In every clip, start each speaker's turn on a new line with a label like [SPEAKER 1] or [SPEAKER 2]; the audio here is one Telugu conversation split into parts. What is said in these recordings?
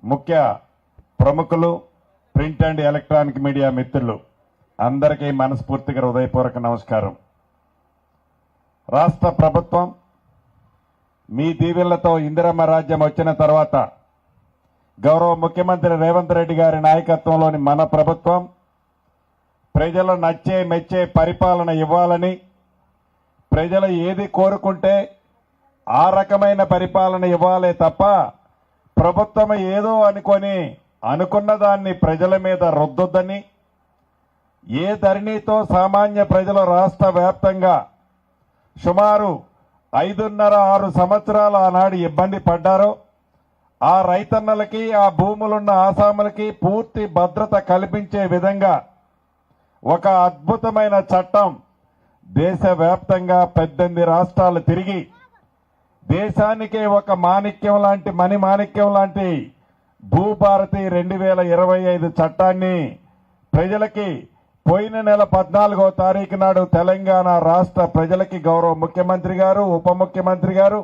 [SPEAKER 1] ముఖ్య ప్రముఖులు ప్రింట్ అండ్ ఎలక్ట్రానిక్ మీడియా మిత్రులు అందరికీ మనస్ఫూర్తిగా హృదయపూర్వక నమస్కారం. రాష్ట్ర ప్రభుత్వం మీ దీవెనలతో ఇందిరమ్మ రాజ్యం వచ్చిన తర్వాత గౌరవ ముఖ్యమంత్రి రేవంత్ రెడ్డి గారి నాయకత్వంలోని మన ప్రభుత్వం ప్రజలు నచ్చే మెచ్చే పరిపాలన ఇవ్వాలని, ప్రజలు ఏది కోరుకుంటే ఆ రకమైన పరిపాలన ఇవ్వాలే తప్ప ప్రభుత్వం ఏదో అనుకున్న దాన్ని ప్రజల మీద రుద్దొద్దని, ఏ ధరణితో సామాన్య ప్రజలు రాష్ట్ర వ్యాప్తంగా సుమారు 5.5-6 సంవత్సరాలు ఆనాడు ఇబ్బంది పడ్డారో ఆ రైతన్నలకి, ఆ భూములున్న ఆసాములకి పూర్తి భద్రత కల్పించే విధంగా ఒక అద్భుతమైన చట్టం దేశవ్యాప్తంగా 18 రాష్ట్రాలు తిరిగి దేశానికే ఒక మాణిక్యం లాంటి మణిమాణిక్యం లాంటి భూభారతి 2025 చట్టాన్ని ప్రజలకి పోయిన నెల 14వ తారీఖు నాడు తెలంగాణ రాష్ట్ర ప్రజలకి గౌరవ ముఖ్యమంత్రి గారు, ఉప ముఖ్యమంత్రి గారు,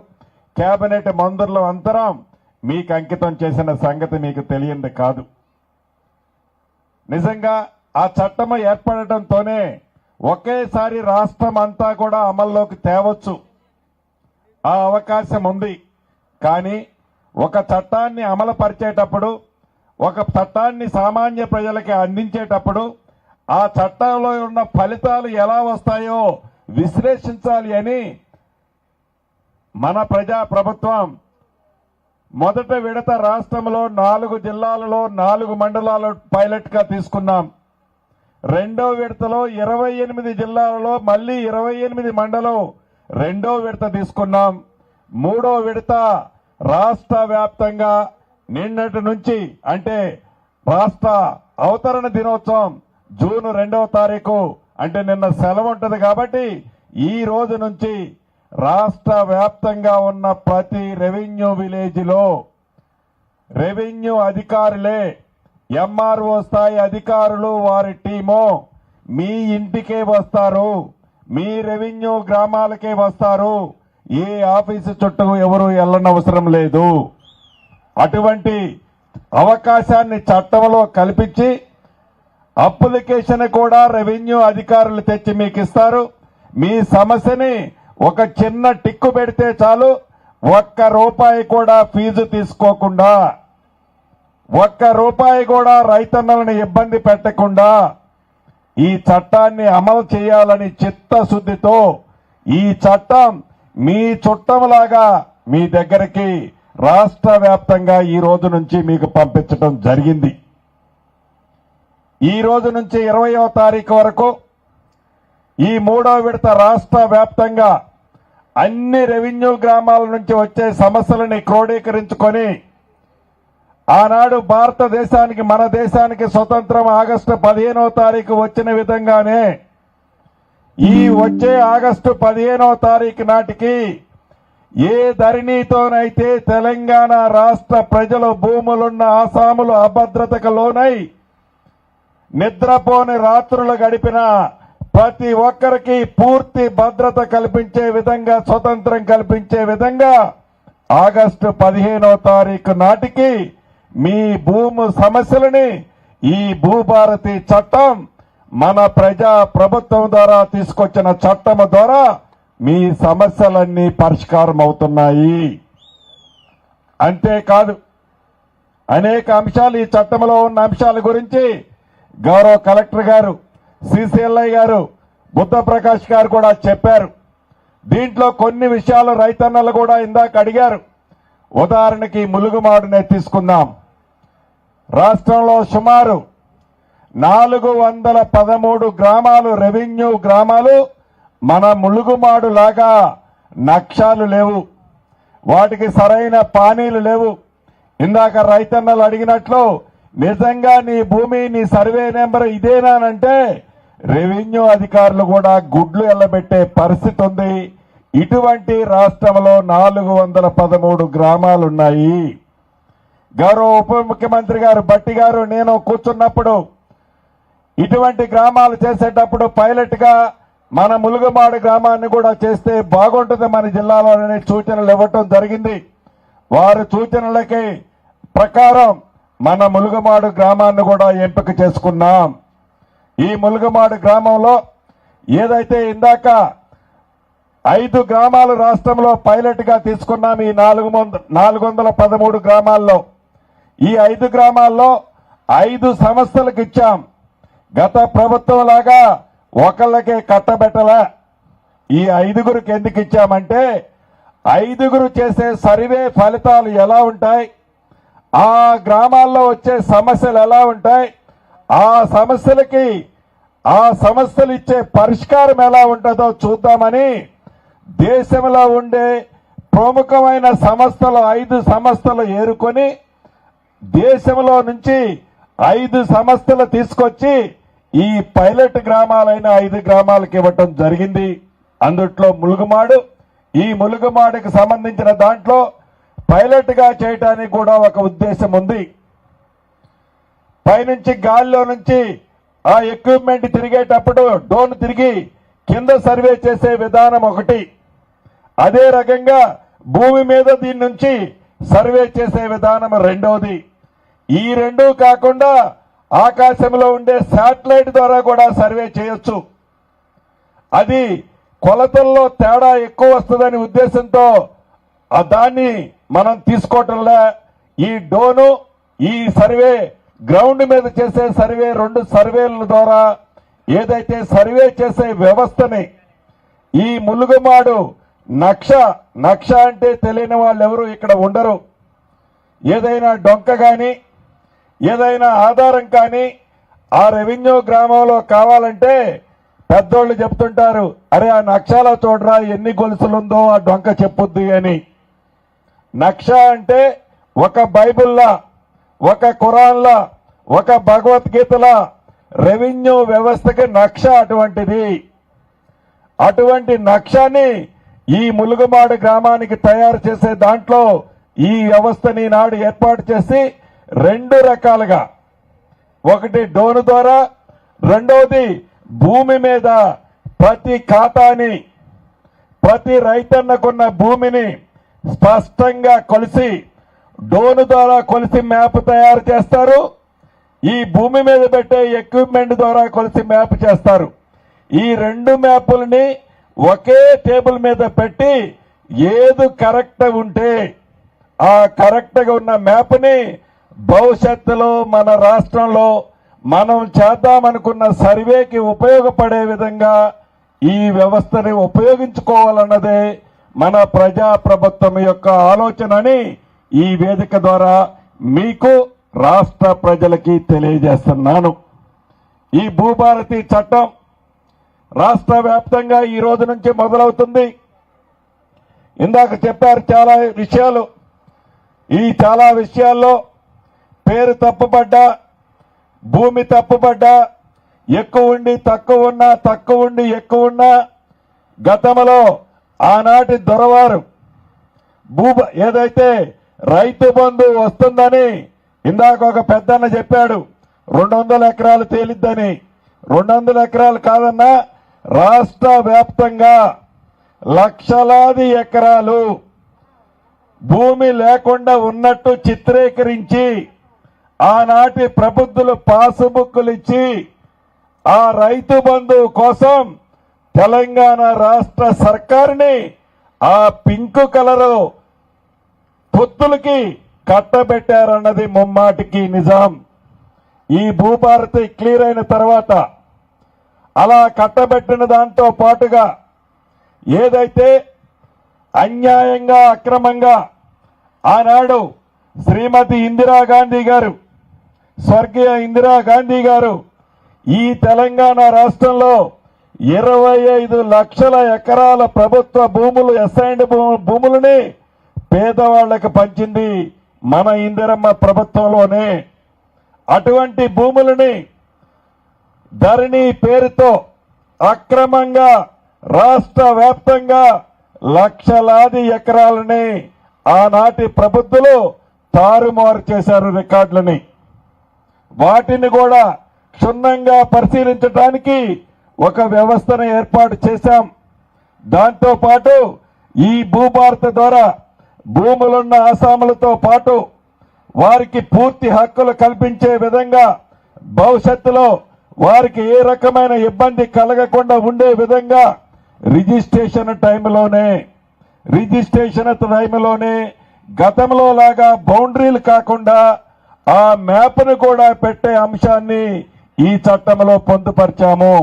[SPEAKER 1] కేబినెట్ మంత్రులు అంతరం మీకు అంకితం చేసిన సంగతి మీకు తెలియంది కాదు. నిజంగా ఆ చట్టం ఏర్పడటంతోనే ఒకేసారి రాష్ట్రం అంతా కూడా అమల్లోకి తేవచ్చు, ఆ అవకాశం ఉంది. కానీ ఒక చట్టాన్ని అమలు పరిచేటప్పుడు, ఒక చట్టాన్ని సామాన్య ప్రజలకి అందించేటప్పుడు ఆ చట్టంలో ఉన్న ఫలితాలు ఎలా వస్తాయో విశ్లేషించాలి అని మన ప్రభుత్వం మొదట విడత రాష్ట్రంలో 4 జిల్లాలలో 4 మండలాలు పైలట్ గా తీసుకున్నాం. రెండో విడతలో 28 జిల్లాలలో మళ్లీ 28 మండలం రెండో విడత తీసుకున్నాం. మూడో విడత రాష్ట్ర వ్యాప్తంగా నిన్నటి నుంచి, అంటే రాష్ట్ర అవతరణ దినోత్సవం జూన్ 2వ తారీఖు, అంటే నిన్న సెలవు ఉంటుంది కాబట్టి ఈ రోజు నుంచి రాష్ట్ర వ్యాప్తంగా ఉన్న ప్రతి రెవెన్యూ విలేజ్ లో రెవెన్యూ అధికారులే, ఎంఆర్ఓ స్థాయి అధికారులు వారి టీము మీ ఇంటికే వస్తారు, మీ రెవెన్యూ గ్రామాలకే వస్తారు. ఏ ఆఫీసు చుట్టూ ఎవరు వెళ్ళనవసరం లేదు. అటువంటి అవకాశాన్ని చట్టంలో కల్పించి అప్లికేషన్ కూడా రెవెన్యూ అధికారులు తెచ్చి మీకు ఇస్తారు. మీ సమస్యని ఒక చిన్న టిక్కు పెడితే చాలు, ₹1 కూడా ఫీజు తీసుకోకుండా, ₹1 కూడా రైతన్నలను ఇబ్బంది పెట్టకుండా ఈ చట్టాన్ని అమలు చేయాలని చిత్తశుద్ధితో ఈ చట్టం మీ చుట్టంలాగా మీ దగ్గరికి రాష్ట్ర వ్యాప్తంగా ఈ రోజు నుంచి మీకు పంపించడం జరిగింది. ఈ రోజు నుంచి 20వ తారీఖు వరకు ఈ 3వ విడత రాష్ట్ర వ్యాప్తంగా అన్ని రెవెన్యూ గ్రామాల నుంచి వచ్చే సమస్యలని క్రోడీకరించుకొని ఆనాడు భారతదేశానికి, మన దేశానికి స్వతంత్రం ఆగస్టు 15వ తారీఖు వచ్చిన విధంగానే ఈ వచ్చే ఆగస్టు 15వ తారీఖు నాటికి ఏ ధరణితోనైతే తెలంగాణ రాష్ట్ర ప్రజలు భూములున్న ఆసాములు అభద్రతకు లోనై నిద్రపోని రాత్రులు గడిపిన ప్రతి ఒక్కరికి పూర్తి భద్రత కల్పించే విధంగా, స్వతంత్రం కల్పించే విధంగా ఆగస్టు 15వ తారీఖు నాటికి మీ భూము సమస్యలని ఈ భూభారతి చట్టం, మన ప్రభుత్వం ద్వారా తీసుకొచ్చిన చట్టం ద్వారా మీ సమస్యలన్నీ పరిష్కారం అవుతున్నాయి. అంతేకాదు అనేక అంశాలు, ఈ చట్టంలో ఉన్న అంశాల గురించి గౌరవ కలెక్టర్ గారు, సిసిఎల్ఐ గారు, బుద్ధప్రకాష్ గారు కూడా చెప్పారు. దీంట్లో కొన్ని విషయాలు రైతన్నలు కూడా ఇందాక అడిగారు. ఉదాహరణకి ములుగుమాడునే తీసుకుందాం. రాష్ట్రంలో సుమారు 413 గ్రామాలు, రెవెన్యూ గ్రామాలు మన ములుగుమాడు లాగా నక్షాలు లేవు, వాటికి సరైన పానీలు లేవు. ఇందాక రైతన్నలు అడిగినట్లు నిజంగా నీ భూమి, నీ సర్వే నెంబర్ ఇదేనానంటే రెవెన్యూ అధికారులు కూడా గుడ్లు ఎల్లబెట్టే పరిస్థితి ఉంది. ఇటువంటి రాష్ట్రంలో 413 గ్రామాలున్నాయి. గౌరవ ఉప ముఖ్యమంత్రి గారు బట్టి గారు, నేను కూర్చున్నప్పుడు ఇటువంటి గ్రామాలు చేసేటప్పుడు పైలట్ గా మన ములుగుమాడు గ్రామాన్ని కూడా చేస్తే బాగుంటుంది మన జిల్లాలో అనే సూచనలు ఇవ్వటం జరిగింది. వారి సూచనలకి ప్రకారం మన ములుగుమాడు గ్రామాన్ని కూడా ఎంపిక చేసుకున్నాం. ఈ ములుగుమాడు గ్రామంలో ఏదైతే ఇందాక 5 గ్రామాలు రాష్ట్రంలో పైలట్ గా తీసుకున్నాం. ఈ 413 గ్రామాల్లో ఈ 5 గ్రామాల్లో 5 సంస్థలకు ఇచ్చాం. గత ప్రభుత్వం లాగా ఒకళ్ళకే కట్టబెట్టలే. ఈ 5గురికి ఎందుకు ఇచ్చామంటే 5గురు చేసే సర్వే ఫలితాలు ఎలా ఉంటాయి, ఆ గ్రామాల్లో వచ్చే సమస్యలు ఎలా ఉంటాయి, ఆ సమస్యలు ఇచ్చే పరిష్కారం ఎలా ఉంటుందో చూద్దామని దేశంలో ఉండే ప్రముఖమైన సంస్థలు 5 సంస్థలు ఏరుకొని దేశంలో నుంచి 5 సంస్థలు తీసుకొచ్చి ఈ పైలట్ గ్రామాలైన 5 గ్రామాలకు ఇవ్వటం జరిగింది. అందుట్లో ములుగుమాడు, ఈ ములుగుమాడుకి సంబంధించిన దాంట్లో పైలట్ గా చేయటానికి కూడా ఒక ఉద్దేశం ఉంది. పైనుంచి గాలిలో నుంచి ఆ ఎక్విప్మెంట్ తిరిగేటప్పుడు డ్రోన్ తిరిగి కింద సర్వే చేసే విధానం ఒకటి, అదే రకంగా భూమి మీద దీని నుంచి సర్వే చేసే విధానం రెండోది. ఈ రెండూ కాకుండా ఆకాశంలో ఉండే శాటిలైట్ ద్వారా కూడా సర్వే చేయొచ్చు. అది కొలతల్లో తేడా ఎక్కువ వస్తుందని ఉద్దేశంతో దాన్ని మనం తీసుకోవటంలా ఈ డ్రోను ఈ సర్వే గ్రౌండ్ మీద చేసే సర్వే 2 సర్వేల ద్వారా ఏదైతే సర్వే చేసే వ్యవస్థని ఈ ములుగుమాడు నక్ష అంటే తెలియని వాళ్ళు ఎవరు ఇక్కడ ఉండరు. ఏదైనా డొంక కానీ ఏదైనా ఆధారం కానీ ఆ రెవెన్యూ గ్రామంలో కావాలంటే పెద్దోళ్ళు చెప్తుంటారు, అరే ఆ నక్షాలో చూడరా ఎన్ని గొలుసులుందో ఆ డొంక చెప్పుద్ది అని. నక్ష అంటే ఒక బైబిల్లా, ఒక ఖురాన్లా, ఒక భగవద్గీతలా రెవెన్యూ వ్యవస్థకి నక్ష అటువంటిది. అటువంటి నక్షాన్ని ఈ ములుగుమాడు గ్రామానికి తయారు చేసే దాంట్లో ఈ వ్యవస్థని నాడు ఏర్పాటు చేసి 2 రకాలుగా, ఒకటి డ్రోన్ ద్వారా, రెండవది భూమి మీద ప్రతి ఖాతాని ప్రతి రైతన్నకున్న భూమిని స్పష్టంగా కొలిసి డ్రోన్ ద్వారా కొలిసి మ్యాప్ తయారు చేస్తారు. ఈ భూమి మీద పెట్టే ఎక్విప్మెంట్ ద్వారా కొలిసి మ్యాప్ చేస్తారు. ఈ 2 మ్యాపుల్ని ఒకే టేబుల్ మీద పెట్టి ఏది కరెక్ట్ ఉంటే ఆ కరెక్ట్ గా ఉన్న మ్యాప్ని భవిష్యత్తులో మన రాష్ట్రంలో మనం చేద్దామనుకున్న సర్వేకి ఉపయోగపడే విధంగా ఈ వ్యవస్థని ఉపయోగించుకోవాలన్నదే మన ప్రజాప్రభుత్వం యొక్క ఆలోచనని ఈ వేదిక ద్వారా మీకు రాష్ట్ర ప్రజలకి తెలియజేస్తున్నాను. ఈ భూభారతి చట్టం రాష్ట్ర వ్యాప్తంగా ఈ రోజు నుంచి మొదలవుతుంది. ఇందాక చెప్పారు చాలా విషయాలు. ఈ చాలా విషయాల్లో పేరు తప్పుపడ్డా, భూమి తప్పుపడ్డా, ఎక్కువ ఉండి తక్కువ ఉన్నా, తక్కువ ఉండి ఎక్కువ ఉన్నా, గతంలో ఆనాటి దొరవారు ఏదైతే రైతు బంధు వస్తుందని ఇందాక ఒక పెద్దన్న చెప్పాడు, 200 ఎకరాలు తేలిద్దని. 200 ఎకరాలు కాదన్నా, రాష్ట్ర వ్యాప్తంగా లక్షలాది ఎకరాలు భూమి లేకుండా ఉన్నట్టు చిత్రీకరించి ఆనాటి ప్రబుద్ధులు పాసుబుక్కులు ఇచ్చి ఆ రైతు బంధు కోసం తెలంగాణ రాష్ట్ర సర్కారుని ఆ పింక్ కలరు పొత్తులకి కట్టబెట్టారన్నది ముమ్మాటికి నిజాం. ఈ భూభారతి క్లియర్ అయిన తర్వాత అలా కట్టబెట్టిన దాంతో పాటుగా ఏదైతే అన్యాయంగా అక్రమంగా ఆనాడు శ్రీమతి ఇందిరాగాంధీ గారు, స్వర్గీయ ఇందిరాగాంధీ గారు ఈ తెలంగాణ రాష్ట్రంలో 25 లక్షల ఎకరాల ప్రభుత్వ భూములు అసైన్డ్ భూములని పేదవాళ్లకు పంచింది మన ఇందిరమ్మ ప్రభుత్వంలోనే. అటువంటి భూములని ధరణి పేరుతో అక్రమంగా రాష్ట్ర వ్యాప్తంగా లక్షలాది ఎకరాలని ఆనాటి ప్రబుద్ధులు తారుమారు చేశారు రికార్డులని. వాటిని కూడా క్షుణ్ణంగా పరిశీలించడానికి ఒక వ్యవస్థను ఏర్పాటు చేశాం. దాంతో పాటు ఈ భూభారత ద్వారా భూములున్న ఆసాములతో పాటు వారికి పూర్తి హక్కులు కల్పించే విధంగా భవిష్యత్తులో వారికి ఏ రకమైన ఇబ్బంది కలగకుండా ఉండే విధంగా రిజిస్ట్రేషన్ టైంలోనే గతంలో లాగా బౌండరీలు కాకుండా ఆ మ్యాప్ను కూడా పెట్టే అంశాన్ని ఈ చట్టంలో పొందుపరిచాము.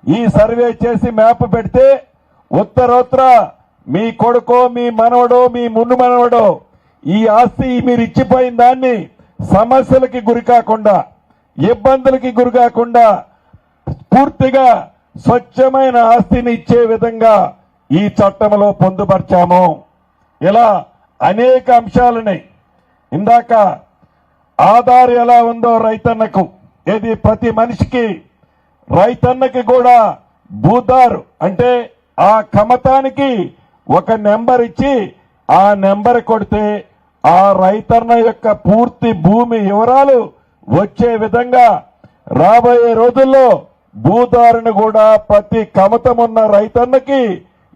[SPEAKER 1] ఈ సర్వే చేసి మ్యాప్ పెడితే ఉత్తరోత్తర మీ కొడుకో మీ మనవడో మీ ముందు మనవడో ఈ ఆస్తి మీరు ఇచ్చిపోయిన దాన్ని సమస్యలకి గురి కాకుండా ఇబ్బందులకి గురి కాకుండా పూర్తిగా స్వచ్ఛమైన ఆస్తిని ఇచ్చే విధంగా ఈ చట్టంలో పొందుపరిచాము. ఇలా అనేక అంశాలని ఇందాక ఆధార్ ఎలా ఉందో రైతన్నకు ఏది ప్రతి మనిషికి రైతన్నకి కూడా భూదారు అంటే ఆ కమతానికి ఒక నెంబర్ ఇచ్చి ఆ నెంబర్ కొడితే ఆ రైతన్న యొక్క పూర్తి భూమి వివరాలు వచ్చే విధంగా రాబోయే రోజుల్లో భూదారుని కూడా ప్రతి కమతమున్న రైతన్నకి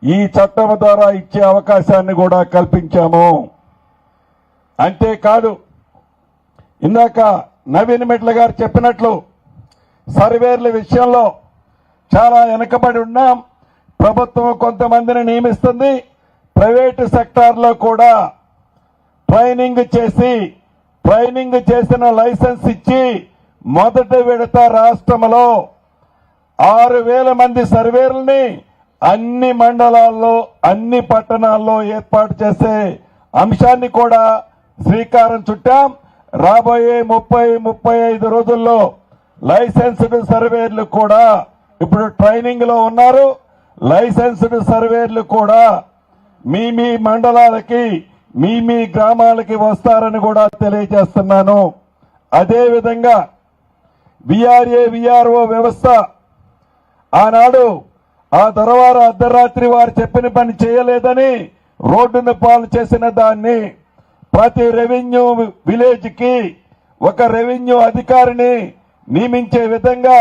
[SPEAKER 1] ఈ చట్టం ద్వారా ఇచ్చే అవకాశాన్ని కూడా కల్పించాము. అంతేకాదు ఇందాక నవీన్ మెట్ల గారు చెప్పినట్లు సర్వేర్ల విషయంలో చాలా వెనకబడి ఉన్నాం. ప్రభుత్వం కొంతమందిని నియమిస్తుంది. ప్రైవేటు సెక్టార్లో కూడా ట్రైనింగ్ చేసిన లైసెన్స్ ఇచ్చి మొదటి విడత రాష్ట్రంలో 6,000 మంది సర్వేర్లని అన్ని మండలాల్లో అన్ని పట్టణాల్లో ఏర్పాటు చేసే అంశాన్ని కూడా శ్రీకారం చుట్టాం. రాబోయే 30-35 రోజుల్లో లైసెన్స్డ్ సర్వేర్లు కూడా ఇప్పుడు ట్రైనింగ్ లో ఉన్నారు. లైసెన్స్డ్ సర్వేర్లు కూడా మీ మండలాలకి మీ గ్రామాలకి వస్తారని కూడా తెలియజేస్తున్నాను. అదేవిధంగా విఆర్ఓ వ్యవస్థ ఆనాడు ఆ తర్వాత అర్ధరాత్రి వారు చెప్పిన పని చేయలేదని రోడ్డును పాలు చేసిన దాన్ని ప్రతి రెవెన్యూ విలేజ్ కి ఒక రెవెన్యూ అధికారిని నియమించే విధంగా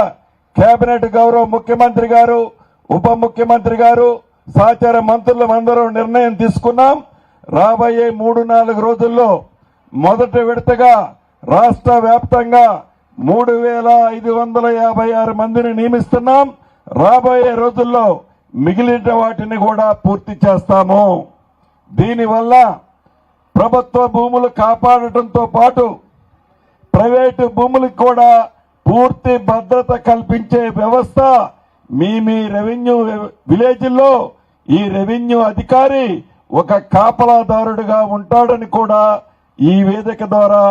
[SPEAKER 1] కేబినెట్ గౌరవ ముఖ్యమంత్రి గారు ఉప ముఖ్యమంత్రి గారు సహచార మంత్రులు అందరూ నిర్ణయం తీసుకున్నాం. రాబోయే 3-4 రోజుల్లో మొదటి విడతగా రాష్ట్ర వ్యాప్తంగా 3,556 మందిని నియమిస్తున్నాం. రాబోయే రోజుల్లో మిగిలిన వాటిని కూడా పూర్తి చేస్తాము. దీనివల్ల ప్రభుత్వ భూములు కాపాడటంతో పాటు ప్రైవేటు భూములకు కూడా పూర్తి భద్రత కల్పించే వ్యవస్థ మీ రెవెన్యూ విలేజ్లో ఈ రెవెన్యూ అధికారి ఒక కాపలాదారుడుగా ఉంటాడని కూడా ఈ వేదిక ద్వారా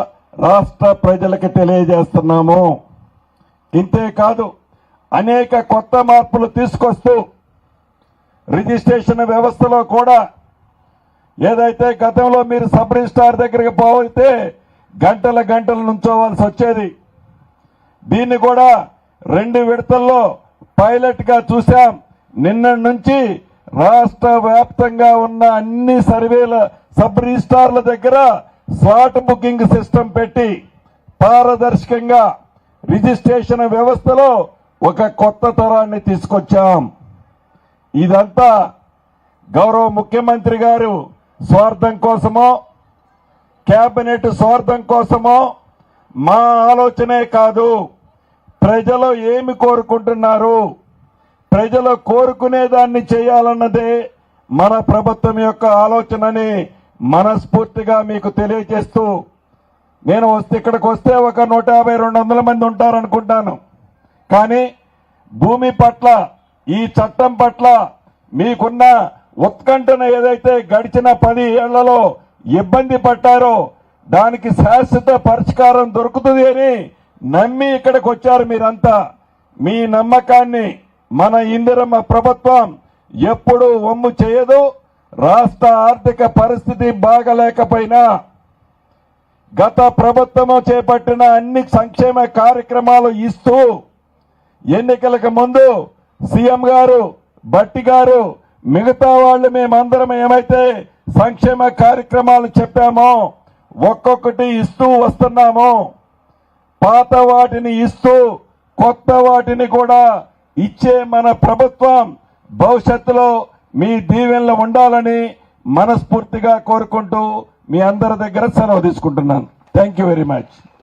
[SPEAKER 1] రాష్ట్ర ప్రజలకు తెలియజేస్తున్నాము. ఇంతేకాదు అనేక కొత్త మార్పులు తీసుకొస్తూ రిజిస్ట్రేషన్ వ్యవస్థలో కూడా ఏదైతే గతంలో మీరు సబ్ రిజిస్ట్రార్ దగ్గరికి పోతే గంటలు నుంచోవాల్సి వచ్చేది, దీన్ని కూడా 2 విడతల్లో పైలట్ గా చూశాం. నిన్న నుంచి రాష్ట్ర వ్యాప్తంగా ఉన్న అన్ని సర్వేల సబ్ రిజిస్ట్రార్ల దగ్గర స్లాట్ బుకింగ్ సిస్టమ్ పెట్టి పారదర్శకంగా రిజిస్ట్రేషన్ వ్యవస్థలో ఒక కొత్త తరాన్ని తీసుకొచ్చాం. ఇదంతా గౌరవ ముఖ్యమంత్రి గారు స్వార్థం కోసమో కేబినెట్ స్వార్థం కోసమో మా ఆలోచనే కాదు. ప్రజలు ఏమి కోరుకుంటున్నారు, ప్రజలు కోరుకునేదాన్ని చేయాలన్నదే మన ప్రభుత్వం యొక్క ఆలోచనని మనస్ఫూర్తిగా మీకు తెలియజేస్తూ, నేను ఇక్కడికి వస్తే ఒక 150-200 మంది ఉంటారనుకుంటాను. కానీ భూమి పట్ల ఈ చట్టం పట్ల మీకున్న ఉత్కంఠను ఏదైతే గడిచిన 10 ఏళ్లలో ఇబ్బంది పట్టారో దానికి శాశ్వత పరిష్కారం దొరుకుతుంది అని నమ్మి ఇక్కడికి వచ్చారు మీరంతా. మీ నమ్మకాన్ని మన ఇందిరమ్మ ప్రభుత్వం ఎప్పుడూ వమ్ము చేయదు. రాష్ట్ర ఆర్థిక పరిస్థితి బాగలేకపోయినా గత ప్రభుత్వము చేపట్టిన అన్ని సంక్షేమ కార్యక్రమాలు ఇస్తూ ఎన్నికలకు ముందు సీఎం గారు భట్టి గారు మిగతా వాళ్ళు మేమందరం ఏమైతే సంక్షేమ కార్యక్రమాలు చెప్పామో ఒక్కొక్కటి ఇస్తూ వస్తున్నాము. పాత వాటిని ఇస్తూ కొత్త వాటిని కూడా ఇచ్చే మన ప్రభుత్వం భవిష్యత్తులో మీ దీవెనలు ఉండాలని మనస్ఫూర్తిగా కోరుకుంటూ మీ అందరి దగ్గర సెలవు తీసుకుంటున్నాను. Thank you very much.